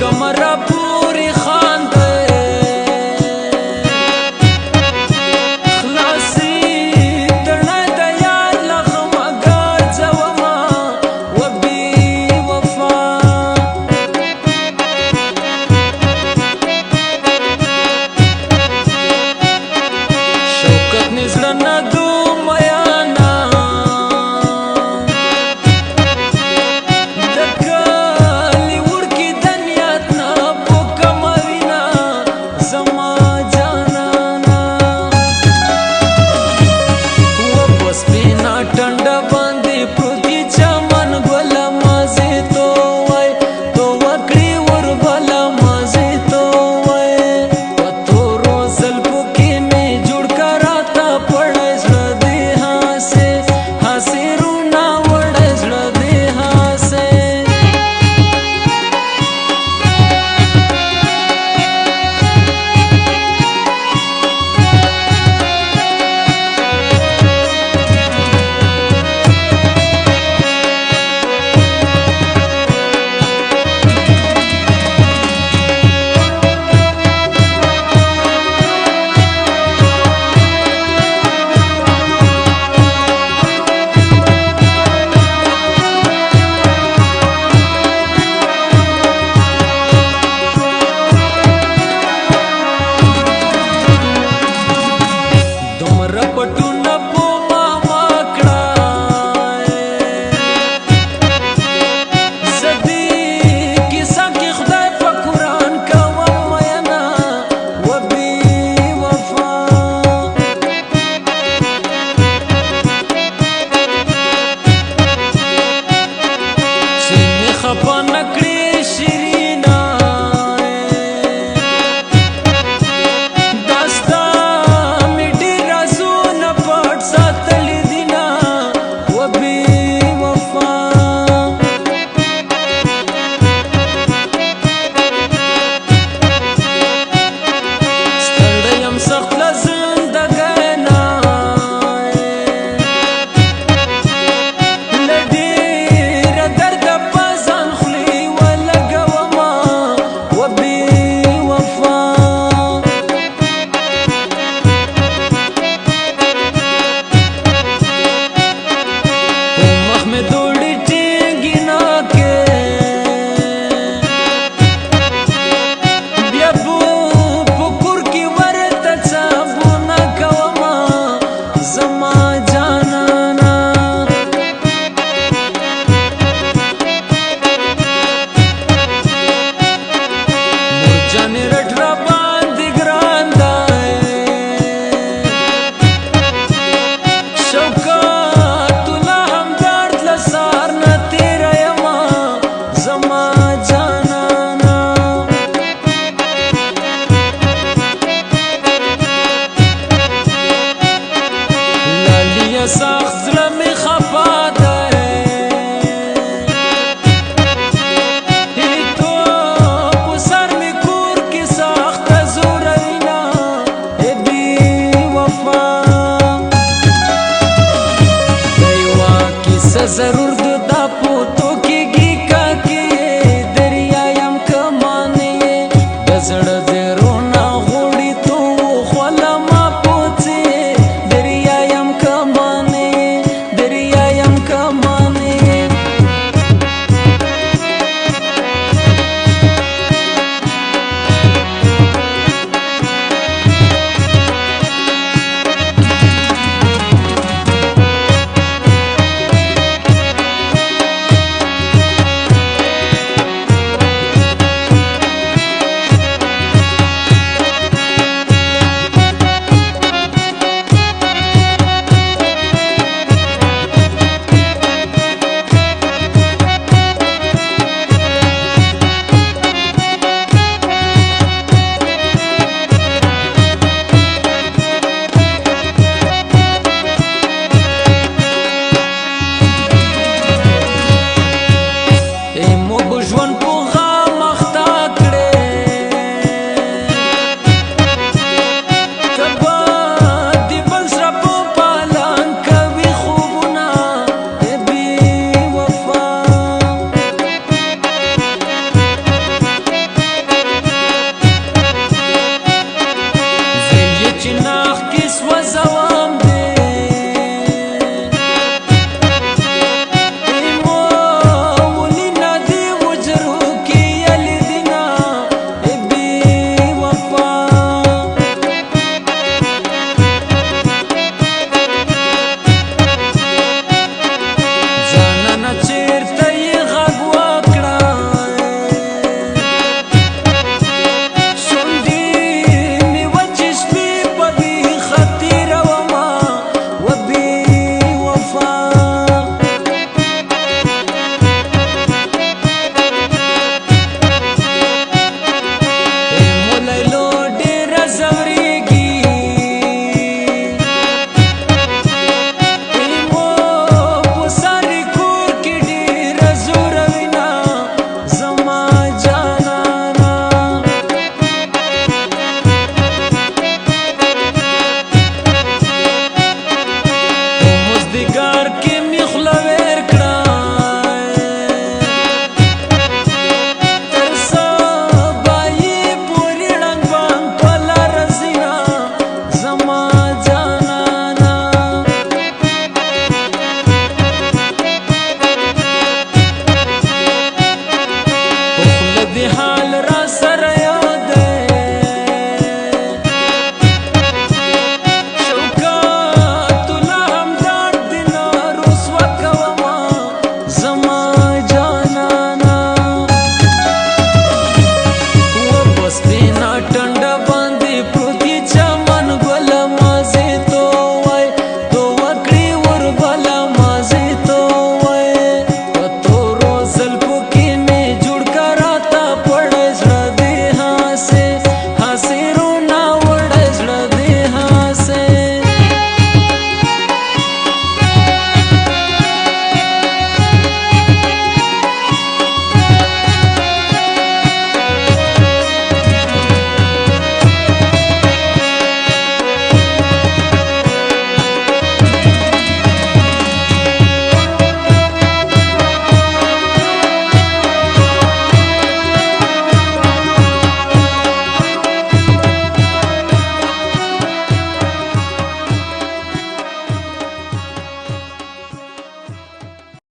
کمر پوری خانده خلاصی تړه د یار لغمه ګرځومه و بې وفا شوکت مې زړه نه دومیانا د کلي وړکي د نیت نه پوکه مه وینه زما جانانا و په سپینه ټنډه باندې پروت یې چمن ګله مازې تو وای تو وکړې وربله مازې تو وای په تورو زلفو کې مې جوړ که راته پړی زړه دې هاسې هاسې رونا وړی زړه دې هاسې دومره پټونه په ما ما کړه زه دې کیسه کې خدای په قرآن کوم میینه و بې وفا چې مې خفه نه کړې شیرینه دا ستا مې ډېر رازونه پټ ساتلي دینه و بې وفا ستړی یم سخت له زندګۍ نه له ډېره درده په ځان خولې ولګومه و بې وفا په مخ مې دوړې ټینګې ناکې بیا په کور کې ورته څابونه کومه زما جانانا مور جانې رټ را باندې ګران دی شوکت لا هم درد له سهار نه تېره یمه زما جانانا لالیه سخت زړه مې خفه دی هیتو په سر مې کور کې سخته زوروینه ای بې وفا د یوه کیسه ضرور